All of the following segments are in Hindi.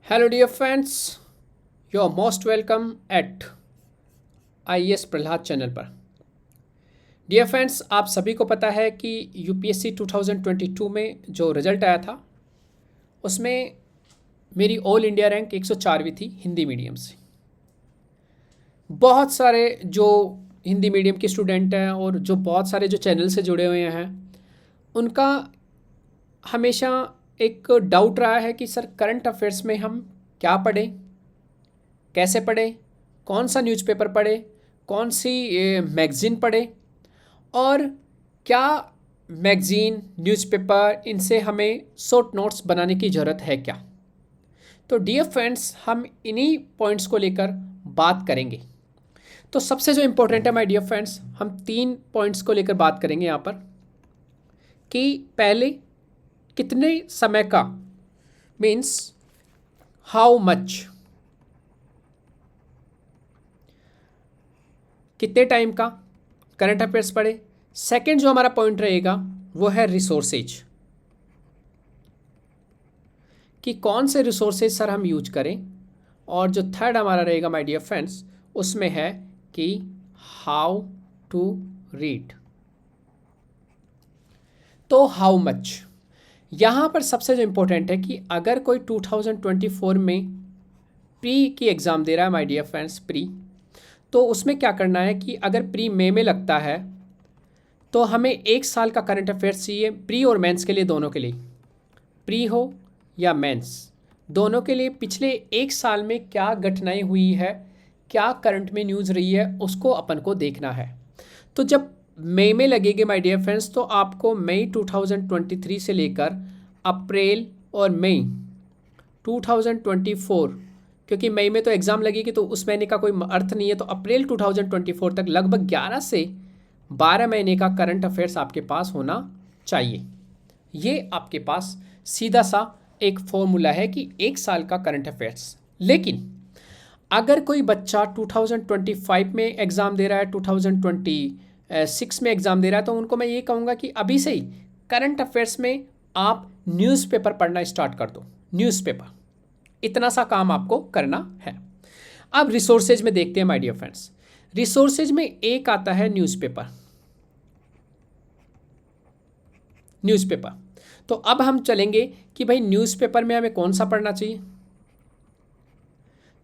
Hello, dear friends. You are most welcome at IES Prahlad channel पर। डियर फ्रेंड्स, आप सभी को पता है कि यूपीएससी 2022 में जो रिजल्ट आया था उसमें मेरी ऑल इंडिया रैंक 104वीं थी हिंदी मीडियम से। बहुत सारे जो हिंदी मीडियम के स्टूडेंट हैं और जो बहुत सारे जो चैनल से जुड़े हुए हैं उनका हमेशा एक डाउट रहा है कि सर करंट अफेयर्स में हम क्या पढ़ें, कैसे पढ़ें, कौन सा न्यूज़पेपर पढ़ें, कौन सी मैगज़ीन पढ़ें और क्या मैगज़ीन न्यूज़पेपर इनसे हमें शॉर्ट नोट्स बनाने की ज़रूरत है क्या। तो डियर फ्रेंड्स, हम इन्हीं पॉइंट्स को लेकर बात करेंगे। तो सबसे जो इम्पोर्टेंट है माय डियर फ्रेंड्स, हम 3 पॉइंट्स को लेकर बात करेंगे यहाँ पर कि पहले कितने समय का मीन्स हाउ मच, कितने टाइम का करंट अफेयर्स पढ़े। सेकंड जो हमारा पॉइंट रहेगा वो है रिसोर्सेज, कि कौन से रिसोर्सेज सर हम यूज करें। और जो थर्ड हमारा रहेगा माय डियर फ्रेंड्स उसमें है कि हाउ टू रीड। तो हाउ मच यहाँ पर सबसे जो इम्पोर्टेंट है कि अगर कोई 2024 में प्री की एग्ज़ाम दे रहा है माय डियर फ्रेंड्स, प्री, तो उसमें क्या करना है कि अगर प्री मई में लगता है तो हमें 1 साल का करंट अफेयर्स चाहिए, प्री और मेंस के लिए, दोनों के लिए, प्री हो या मेंस, दोनों के लिए पिछले 1 साल में क्या घटनाएं हुई है, क्या करंट में न्यूज़ रही है, उसको अपन को देखना है। तो जब मई में लगेगी माय डियर फ्रेंड्स तो आपको मई 2023 से लेकर अप्रैल और मई 2024, क्योंकि मई में तो एग्ज़ाम लगेगी तो उस महीने का कोई अर्थ नहीं है, तो अप्रैल 2024 तक लगभग 11 से 12 महीने का करंट अफेयर्स आपके पास होना चाहिए। ये आपके पास सीधा सा एक फॉर्मूला है कि 1 साल का करंट अफेयर्स। लेकिन अगर कोई बच्चा 2025 में एग्ज़ाम दे रहा है, 2026 में एग्ज़ाम दे रहा है, तो उनको मैं ये कहूँगा कि अभी से ही करंट अफेयर्स में आप न्यूज़पेपर पढ़ना स्टार्ट कर दो। न्यूज़पेपर, इतना सा काम आपको करना है। अब रिसोर्सेज में देखते हैं माय डियर फ्रेंड्स। रिसोर्सेज में एक आता है न्यूज़पेपर। न्यूज़पेपर, तो अब हम चलेंगे कि भाई न्यूज़पेपर में हमें कौन सा पढ़ना चाहिए।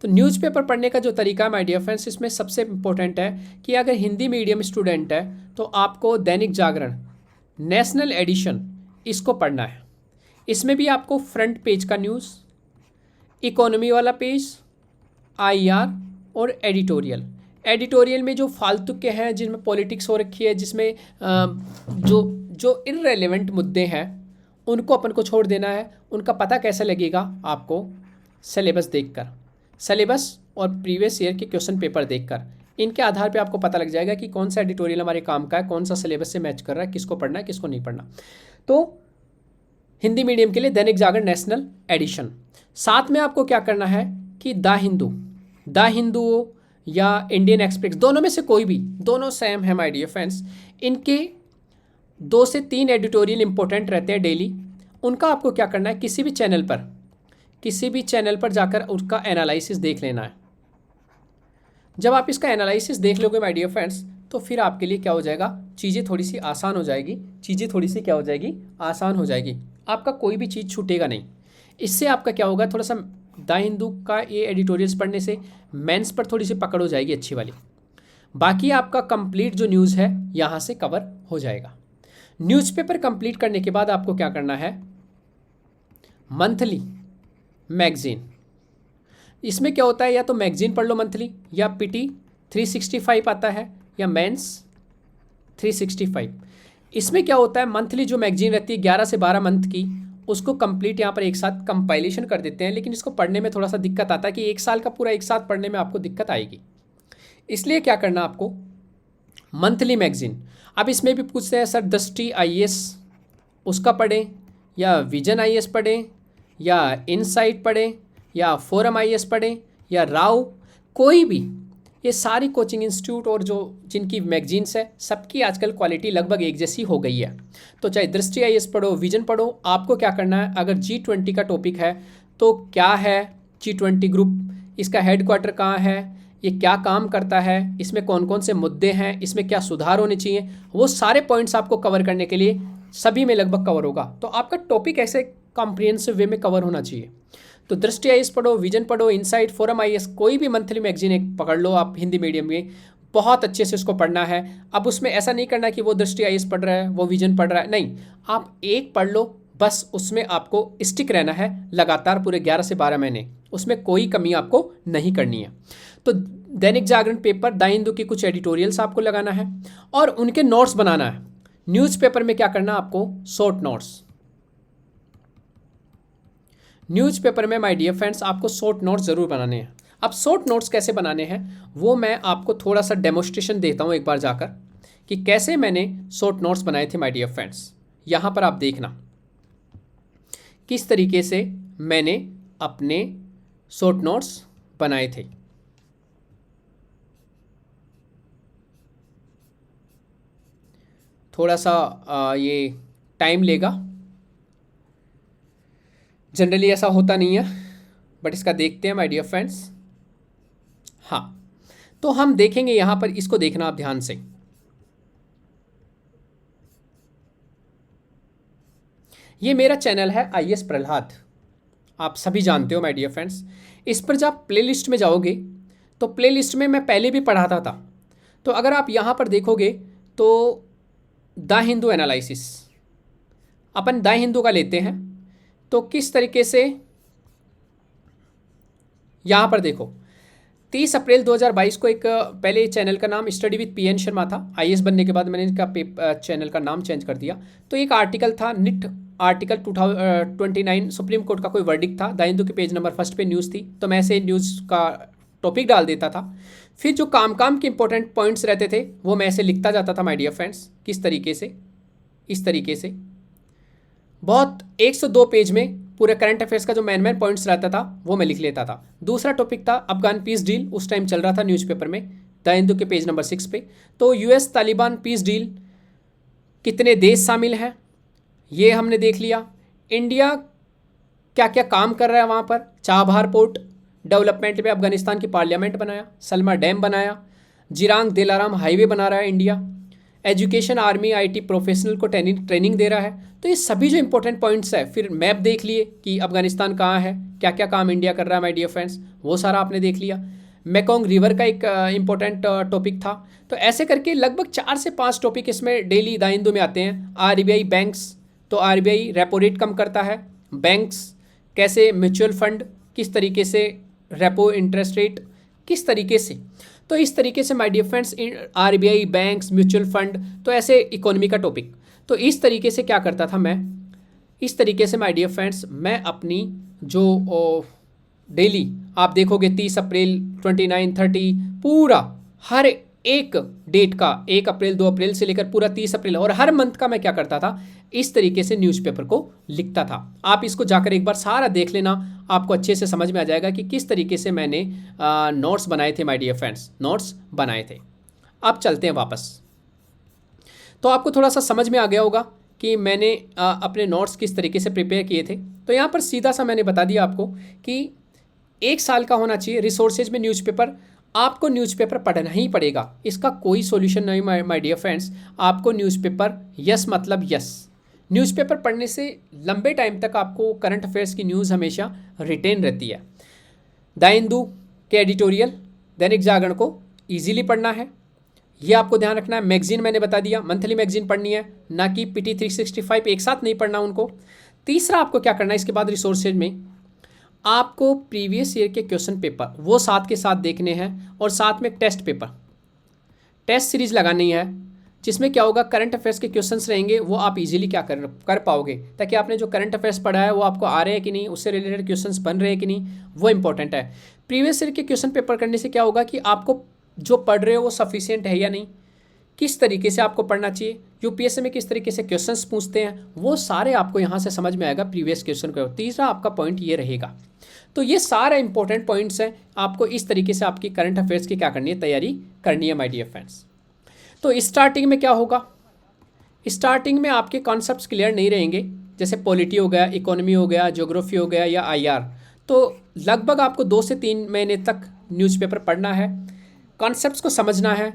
तो न्यूज़पेपर पढ़ने का जो तरीका है माय डियर फ्रेंड्स, इसमें सबसे इम्पोर्टेंट है कि अगर हिंदी मीडियम स्टूडेंट है तो आपको दैनिक जागरण नेशनल एडिशन इसको पढ़ना है। इसमें भी आपको फ्रंट पेज का न्यूज़, इकोनॉमी वाला पेज, आईआर और एडिटोरियल। एडिटोरियल में जो फालतू के हैं, जिनमें पॉलिटिक्स हो रखी है, जिसमें जो जो इररेलेवेंट मुद्दे हैं उनको अपन को छोड़ देना है। उनका पता कैसे लगेगा आपको? सिलेबस देखकर, सिलेबस और प्रीवियस ईयर के क्वेश्चन पेपर देखकर, इनके आधार पे आपको पता लग जाएगा कि कौन सा एडिटोरियल हमारे काम का है, कौन सा सिलेबस से मैच कर रहा है, किसको पढ़ना है, किसको नहीं पढ़ना। तो हिंदी मीडियम के लिए दैनिक जागरण नेशनल एडिशन। साथ में आपको क्या करना है कि द हिंदू हो या इंडियन एक्सप्रेस, दोनों में से कोई भी, दोनों सेम है माय डियर फ्रेंड्स। इनके 2 से 3 एडिटोरियल इंपॉर्टेंट रहते हैं डेली। उनका आपको क्या करना है, किसी भी चैनल पर जाकर उसका एनालिसिस देख लेना है। जब आप इसका एनालिसिस देख लोगे माय डियर फ्रेंड्स तो फिर आपके लिए क्या हो जाएगा, चीज़ें थोड़ी सी आसान हो जाएगी। आपका कोई भी चीज़ छूटेगा नहीं। इससे आपका क्या होगा, थोड़ा सा द हिंदू का ये एडिटोरियल्स पढ़ने से मेंस पर थोड़ी सी पकड़ हो जाएगी अच्छी वाली। बाकी आपका कंप्लीट जो न्यूज़ है यहाँ से कवर हो जाएगा। न्यूज़पेपर कंप्लीट करने के बाद आपको क्या करना है, मंथली मैगज़ीन। इसमें क्या होता है, या तो मैगज़ीन पढ़ लो मंथली, या पीटी 365 आता है, या मेंस 365। इसमें क्या होता है, मंथली जो मैगज़ीन रहती है 11 से 12 मंथ की, उसको कंप्लीट यहाँ पर एक साथ कंपाइलेशन कर देते हैं। लेकिन इसको पढ़ने में थोड़ा सा दिक्कत आता है कि 1 साल का पूरा एक साथ पढ़ने में आपको दिक्कत आएगी। इसलिए क्या करना आपको, मंथली मैगज़ीन। अब इसमें भी पूछते हैं सर दृष्टि आईएएस उसका पढ़ें, या विजन आईएएस पढ़ें, या इनसाइट पढ़ें, या फोरम आईएएस पढ़ें, या राव, कोई भी। ये सारी कोचिंग इंस्टीट्यूट और जो जिनकी मैगजीन्स है सबकी आजकल क्वालिटी लगभग एक जैसी हो गई है। तो चाहे दृष्टि आईएएस पढ़ो, विजन पढ़ो, आपको क्या करना है, अगर G20 का टॉपिक है तो क्या है, G20 ग्रुप, इसका हेडक्वार्टर कहाँ है, ये क्या काम करता है, इसमें कौन कौन से मुद्दे हैं, इसमें क्या सुधार होने चाहिए, वो सारे पॉइंट्स आपको कवर करने के लिए सभी में लगभग कवर होगा। तो आपका टॉपिक ऐसे कॉम्प्रिहेंसिव वे में कवर होना चाहिए। तो दृष्टि आईएएस पढ़ो, विजन पढ़ो, इनसाइट, फोरम आईएएस, कोई भी मंथली मैगजीन एक पकड़ लो आप हिंदी मीडियम में, बहुत अच्छे से उसको पढ़ना है। अब उसमें ऐसा नहीं करना कि वो दृष्टि आईएएस पढ़ रहा है, वो विजन पढ़ रहा है, नहीं, आप एक पढ़ लो बस, उसमें आपको स्टिक रहना है लगातार पूरे 11 से 12 महीने, उसमें कोई कमी आपको नहीं करनी है। तो दैनिक जागरण पेपर, द हिंदू की कुछ एडिटोरियल्स आपको लगाना है और उनके नोट्स बनाना है। न्यूज़पेपर में क्या करना, आपको शॉर्ट नोट्स, न्यूज़पेपर में माय डियर फ्रेंड्स आपको शॉर्ट नोट्स ज़रूर बनाने हैं। अब शॉर्ट नोट्स कैसे बनाने हैं वो मैं आपको थोड़ा सा डेमोस्ट्रेशन देता हूँ एक बार जाकर, कि कैसे मैंने शॉर्ट नोट्स बनाए थे माय डियर फ्रेंड्स। यहाँ पर आप देखना किस तरीके से मैंने अपने शॉर्ट नोट्स बनाए थे। थोड़ा सा ये टाइम लेगा, जनरली ऐसा होता नहीं है, बट इसका देखते हैं माय डियर फ्रेंड्स। हाँ, तो हम देखेंगे यहाँ पर, इसको देखना आप ध्यान से। ये मेरा चैनल है आईएएस प्रहलाद, आप सभी जानते हो माय डियर फ्रेंड्स। इस पर जब आप प्लेलिस्ट में जाओगे तो प्लेलिस्ट में मैं पहले भी पढ़ाता था। तो अगर आप यहाँ पर देखोगे तो the Hindu analysis, upon the Hindu का लेते हैं, तो किस तरीके से यहाँ पर देखो 30 अप्रैल 2022 को एक, पहले चैनल का नाम स्टडी विद पीएन शर्मा था, आईएएस बनने के बाद मैंने इनका चैनल का नाम चेंज कर दिया। तो एक आर्टिकल था, निट आर्टिकल 2029, सुप्रीम कोर्ट का कोई वर्डिक्ट था, द हिंदू के पेज नंबर 1 पे न्यूज़ थी, तो मैं ऐसे न्यूज़ का टॉपिक डाल देता था। फिर जो काम के इंपॉर्टेंट पॉइंट्स रहते थे वो मैं ऐसे लिखता जाता था माय डियर फ्रेंड्स, किस तरीके से, इस तरीके से बहुत 102 पेज में पूरे करंट अफेयर्स का जो मेन पॉइंट्स रहता था वो मैं लिख लेता था। दूसरा टॉपिक था अफगान पीस डील, उस टाइम चल रहा था न्यूज़पेपर में, द हिंदू के पेज नंबर 6 पे। तो यूएस तालिबान पीस डील, कितने देश शामिल हैं ये हमने देख लिया, इंडिया क्या क्या काम कर रहा है वहाँ पर, चाबहार पोर्ट डेवलपमेंट में अफगानिस्तान की पार्लियामेंट बनाया, सलमा डैम बनाया, जिरांग दिलाराम हाईवे बना रहा है India, education army IT professional को ट्रेनिंग दे रहा है। तो ये सभी जो इंपॉर्टेंट पॉइंट्स है, फिर मैप देख लिए कि अफगानिस्तान कहाँ है, क्या क्या काम इंडिया कर रहा है माय डियर फ्रेंड्स, वो सारा आपने देख लिया। मेकोंग रिवर का एक इंपॉर्टेंट टॉपिक था। तो ऐसे करके लगभग 4 से 5 टॉपिक इसमें डेली द हिंदू में आते हैं। आरबीआई बैंक्स, तो आरबीआई रेपो रेट कम करता है, बैंक्स कैसे, म्यूचुअल फंड किस तरीके से, रेपो इंटरेस्ट रेट किस तरीके से। तो इस तरीके से my dear friends RBI, banks, mutual fund, तो ऐसे इकोनॉमी का टॉपिक। तो इस तरीके से क्या करता था मैं, इस तरीके से माय डियर फ्रेंड्स मैं अपनी जो डेली आप देखोगे 30 अप्रैल 29 30 पूरा हर एक डेट का, 1 अप्रैल 2 अप्रैल से लेकर पूरा 30 अप्रैल और हर मंथ का मैं क्या करता था, इस तरीके से न्यूज़पेपर को लिखता था। आप इसको जाकर एक बार सारा देख लेना, आपको अच्छे से समझ में आ जाएगा कि किस तरीके से मैंने नोट्स बनाए थे माय डियर फ्रेंड्स, नोट्स बनाए थे। अब चलते हैं वापस। तो आपको थोड़ा सा समझ में आ गया होगा कि मैंने अपने नोट्स किस तरीके से प्रिपेयर किए थे। तो यहाँ पर सीधा सा मैंने बता दिया आपको कि 1 साल का होना चाहिए रिसोर्सेज में न्यूज़पेपर, आपको न्यूज़पेपर पढ़ना ही पड़ेगा, इसका कोई सॉल्यूशन नहीं माय डियर फ्रेंड्स। आपको न्यूज़पेपर, यस मतलब यस, न्यूज़पेपर पढ़ने से लंबे टाइम तक आपको करंट अफेयर्स की न्यूज़ हमेशा रिटेन रहती है। द हिंदू के एडिटोरियल, दैनिक जागरण को ईजिली पढ़ना है, ये आपको ध्यान रखना है। मैगजीन मैंने बता दिया, मंथली मैगजीन पढ़नी है, ना कि पीटी 365 एक साथ नहीं पढ़ना उनको। तीसरा आपको क्या करना है, इसके बाद रिसोर्सेज में आपको प्रीवियस ईयर के क्वेश्चन पेपर वो साथ के साथ देखने हैं, और साथ में टेस्ट पेपर, टेस्ट सीरीज लगानी है, जिसमें क्या होगा, करंट अफेयर्स के क्वेश्चंस रहेंगे, वो आप इजीली क्या कर पाओगे, ताकि आपने जो करंट अफेयर्स पढ़ा है वो आपको आ रहे हैं कि नहीं, उससे रिलेटेड क्वेश्चंस बन रहे हैं कि नहीं, वो इंपॉर्टेंट है। प्रीवियस ईयर के क्वेश्चन पेपर करने से क्या होगा कि आपको जो पढ़ रहे हो वो सफिशिएंट है या नहीं, किस तरीके से आपको पढ़ना चाहिए, यूपीएससी में किस तरीके से क्वेश्चंस पूछते हैं, वो सारे आपको यहाँ से समझ में आएगा प्रीवियस क्वेश्चन का। तीसरा आपका पॉइंट ये रहेगा। तो ये सारे इंपॉर्टेंट पॉइंट्स हैं, आपको इस तरीके से आपकी करंट अफेयर्स की क्या करनी है, तैयारी करनी है माय डियर फ्रेंड्स। तो स्टार्टिंग में क्या होगा, स्टार्टिंग में आपके कॉन्सेप्ट्स क्लियर नहीं रहेंगे, जैसे पॉलिटी हो गया, इकोनॉमी हो गया, ज्योग्राफी हो गया या आईआर, तो लगभग आपको 2 से 3 महीने तक न्यूज़पेपर पढ़ना है, कॉन्सेप्ट्स को समझना है,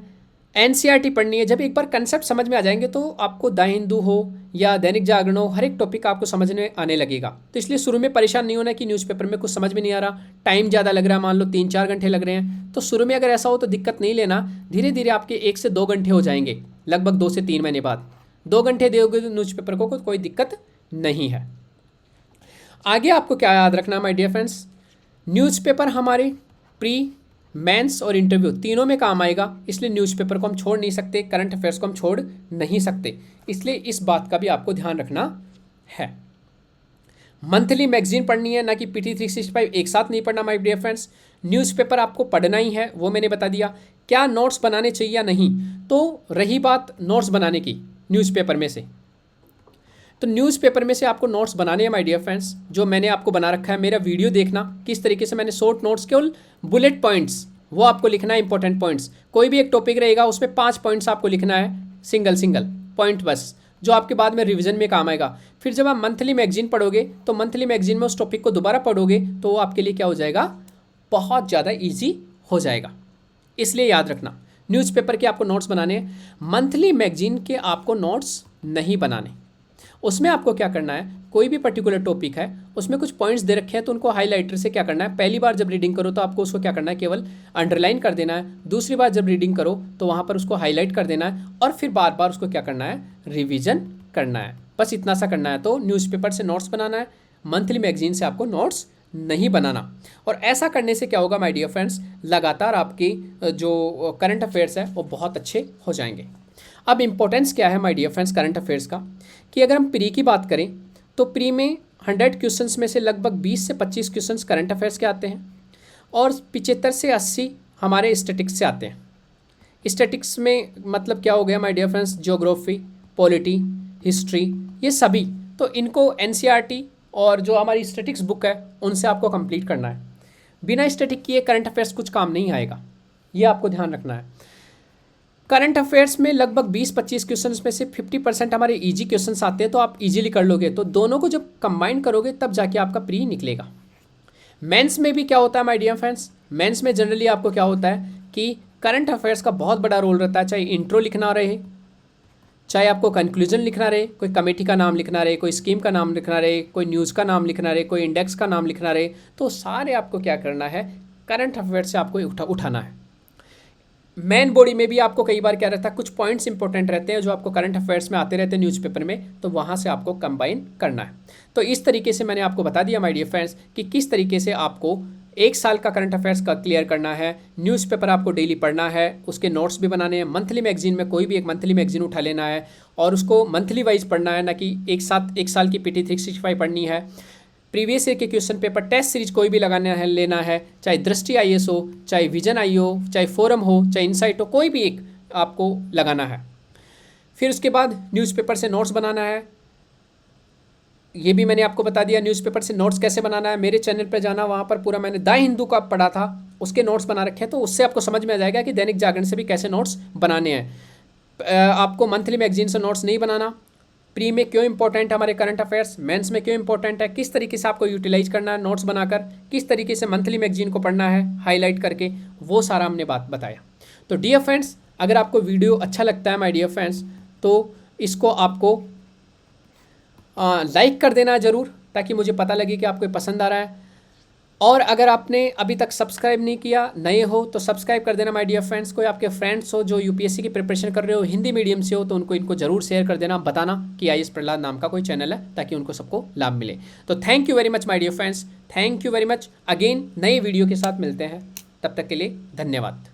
एनसीईआरटी पढ़नी है। जब एक बार कंसेप्ट समझ में आ जाएंगे तो आपको द हिंदू हो या दैनिक जागरण हो, हर एक टॉपिक आपको समझ में आने लगेगा। तो इसलिए शुरू में परेशान नहीं होना कि न्यूज़पेपर में कुछ समझ में नहीं आ रहा, टाइम ज़्यादा लग रहा है, मान लो 3-4 घंटे लग रहे हैं, तो शुरू में अगर ऐसा हो तो दिक्कत नहीं लेना। धीरे धीरे आपके 1 से 2 घंटे हो जाएंगे, लगभग 2 से 3 महीने बाद 2 घंटे दोगे तो न्यूज़पेपर को कोई दिक्कत नहीं है। आगे आपको क्या याद रखना माय डियर फ्रेंड्स, न्यूज़पेपर हमारे प्री, मेंस और इंटरव्यू तीनों में काम आएगा, इसलिए न्यूज़पेपर को हम छोड़ नहीं सकते, करंट अफेयर्स को हम छोड़ नहीं सकते, इसलिए इस बात का भी आपको ध्यान रखना है। मंथली मैगजीन पढ़नी है, ना कि PT 365 एक साथ नहीं पढ़ना माय डियर फ्रेंड्स। न्यूज़पेपर आपको पढ़ना ही है, वो मैंने बता दिया। क्या नोट्स बनाने चाहिए या नहीं, तो रही बात नोट्स बनाने की न्यूज़पेपर में से, तो न्यूज़पेपर में से आपको नोट्स बनाने हैं माय डियर फ्रेंड्स, जो मैंने आपको बना रखा है। मेरा वीडियो देखना किस तरीके से मैंने शॉर्ट नोट्स, केवल बुलेट पॉइंट्स वो आपको लिखना है, इंपॉर्टेंट पॉइंट्स। कोई भी एक टॉपिक रहेगा उसमें 5 पॉइंट्स आपको लिखना है, सिंगल पॉइंट बस, जो आपके बाद में रिवीजन में काम आएगा। फिर जब आप मंथली मैगजीन पढ़ोगे तो मंथली मैगजीन में उस टॉपिक को दोबारा पढ़ोगे तो वो आपके लिए क्या हो जाएगा, बहुत ज़्यादा ईजी हो जाएगा। इसलिए याद रखना न्यूज़पेपर के आपको नोट्स बनाने हैं, मंथली मैगजीन के आपको नोट्स नहीं बनाने। उसमें आपको क्या करना है, कोई भी पर्टिकुलर टॉपिक है उसमें कुछ पॉइंट्स दे रखे हैं तो उनको हाईलाइटर से क्या करना है, पहली बार जब रीडिंग करो तो आपको उसको क्या करना है, केवल अंडरलाइन कर देना है। दूसरी बार जब रीडिंग करो तो वहाँ पर उसको हाईलाइट कर देना है, और फिर बार बार उसको क्या करना है, रिविजन करना है। बस इतना सा करना है। तो न्यूज़पेपर से नोट्स बनाना है, मंथली मैगजीन से आपको नोट्स नहीं बनाना। और ऐसा करने से क्या होगा माय डियर फ्रेंड्स, लगातार आपकी जो करंट अफेयर्स है वो बहुत अच्छे हो जाएंगे। अब इम्पोर्टेंस क्या है my dear friends current affairs का, कि अगर हम प्री की बात करें तो प्री में 100 क्वेश्चंस में से लगभग 20 से 25 क्वेश्चंस करंट अफेयर्स के आते हैं, और 75 से 80 हमारे स्टैटिक्स से आते हैं। स्टैटिक्स में मतलब क्या हो गया my dear friends, geography, polity, history, ये सभी। तो इनको एनसीईआरटी और जो हमारी स्टैटिक्स बुक है उनसे आपको कंप्लीट करना है। बिना स्टैटिक किए करंट अफेयर्स कुछ काम नहीं आएगा, ये आपको ध्यान रखना है। करंट अफेयर्स में लगभग 20-25 क्वेश्चंस में से 50% हमारे इजी क्वेश्चंस आते हैं, तो आप इजीली कर लोगे। तो दोनों को जब कंबाइन करोगे तब जाके आपका प्री निकलेगा। मेंस में भी क्या होता है माय डियर फ्रेंड्स, मेंस में जनरली आपको क्या होता है कि करंट अफेयर्स का बहुत बड़ा रोल रहता है, चाहे इंट्रो लिखना रहे, चाहे आपको कंक्लूजन लिखना रहे, कोई कमेटी का नाम लिखना रहे, कोई स्कीम का नाम लिखना रहे, कोई न्यूज़ का नाम लिखना रहे, कोई इंडेक्स का नाम लिखना रहे, तो सारे आपको क्या करना है, करंट अफेयर्स से आपको उठाना है। मेन बॉडी में भी आपको कई बार क्या रहता है, कुछ पॉइंट्स इंपॉर्टेंट रहते हैं जो आपको करंट अफेयर्स में आते रहते हैं न्यूज़पेपर में, तो वहाँ से आपको कंबाइन करना है। तो इस तरीके से मैंने आपको बता दिया माय डियर फ्रेंड्स कि किस तरीके से आपको 1 साल का करंट अफेयर्स का क्लियर करना है। न्यूज़पेपर आपको डेली पढ़ना है, उसके नोट्स भी बनाने हैं। मंथली मैगजीन में कोई भी एक मंथली मैगजीन उठा लेना है और उसको मंथली वाइज पढ़ना है, ना कि एक साल की PT 365 पढ़नी है। प्रीवियस ईयर के क्वेश्चन पेपर टेस्ट सीरीज कोई भी लगाना है, लेना है, चाहे दृष्टि IAS हो, चाहे विजन आई हो, चाहे फोरम हो, चाहे इनसाइट हो, कोई भी एक आपको लगाना है। फिर उसके बाद न्यूज़पेपर से नोट्स बनाना है, ये भी मैंने आपको बता दिया। न्यूज़पेपर से नोट्स कैसे बनाना है, मेरे चैनल पर जाना, वहाँ पर पूरा मैंने द हिंदू का पढ़ा था, उसके नोट्स बना रखे हैं, तो उससे आपको समझ में आ जाएगा कि दैनिक जागरण से भी कैसे नोट्स बनाने हैं। आपको मंथली मैगजीन से नोट्स नहीं बनाना। प्री में क्यों इंपॉर्टेंट है हमारे करंट अफेयर्स, मेंस में क्यों इंपॉर्टेंट है, किस तरीके से आपको यूटिलाइज करना है नोट्स बनाकर, किस तरीके से मंथली मैगजीन को पढ़ना है हाईलाइट करके, वो सारा हमने बात बताया। तो डियर फ्रेंड्स, अगर आपको वीडियो अच्छा लगता है माय डियर फ्रेंड्स, तो इसको आपको लाइक कर देना ज़रूर, ताकि मुझे पता लगे कि आपको पसंद आ रहा है। और अगर आपने अभी तक सब्सक्राइब नहीं किया, नए हो तो सब्सक्राइब कर देना माय डियर फ्रेंड्स। कोई आपके फ्रेंड्स हो जो UPSC की प्रिपरेशन कर रहे हो, हिंदी मीडियम से हो, तो उनको इनको जरूर शेयर कर देना, बताना कि IAS प्रहलाद नाम का कोई चैनल है, ताकि उनको सबको लाभ मिले। तो thank you very much my dear friends, thank you very much. Again नए वीडियो के साथ मिलते हैं, तब तक के लिए धन्यवाद।